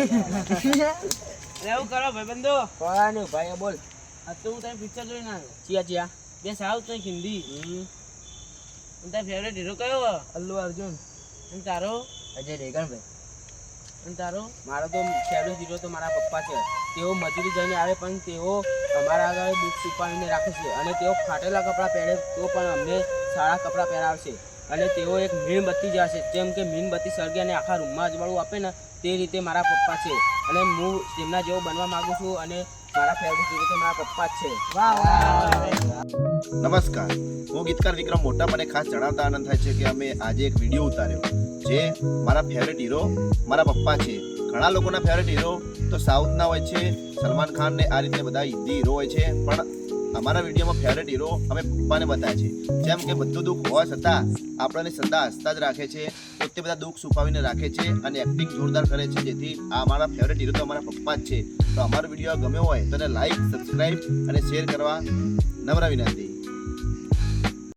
એવું કરો ભાઈબંધો. કોણ ભાઈ બોલ. આ તો હું તારી પિક્ચર જોઈને આવ્યો. ચિયા બે સાઉથ તો હિન્દી. અને તારો ફેવરેટ હીરો કયો? અલ્લુ અર્જુન. અને તારો? અજય દેવગણ ભાઈ. અને તારો? મારો તો ફેવરેટ હીરો તો મારા પપ્પા છે. તેઓ મજૂરી જઈને આવે પણ તેઓ અમારા આગળ દુઃખ છુપાવીને રાખે છે અને તેઓ ફાટેલા કપડાં પહેરે તો પણ અમને સારા કપડાં પહેરાવશે. અને તેઓ એક મીણબત્તી જેવા છે, જેમ કે મીણબત્તી સળગે અને આખા રૂમમાં અજવાળું આપે ને તે રીતે મારા પપ્પા છે. અને હું તેમના જેવો બનવા માંગુ છું અને મારા ફેવરેટ હીરો તો મારા પપ્પા જ છે. નમસ્કાર, હું ગીતકાર વિક્રમ મોટા. મને ખાસ જણાવતા આનંદ થાય છે કે અમે આજે એક વિડીયો ઉતાર્યો જે મારા ફેવરેટ હીરો મારા પપ્પા છે. ઘણા લોકોના ફેવરેટ હીરો તો સાઉથના હોય છે, સલમાન ખાન ને આ રીતે બધા હિન્દી હીરો હોય છે, પણ અમારા વિડીયોમાં ફેવરેટ હીરો અમે પપ્પાને બતાવ્યા છે. જેમ કે બધું દુઃખ હોવા છતાં આપણને સદા હસતા જ રાખે છે, પોતે બધા દુઃખ છુપાવીને રાખે છે અને એક્ટિંગ જોરદાર કરે છે. જેથી આ અમારા ફેવરેટ હીરો તો અમારા પપ્પા જ છે. તો અમારો વિડીયો ગમ્યો હોય તો એને લાઈક, સબસ્ક્રાઈબ અને શેર કરવા નમ્ર વિનંતી.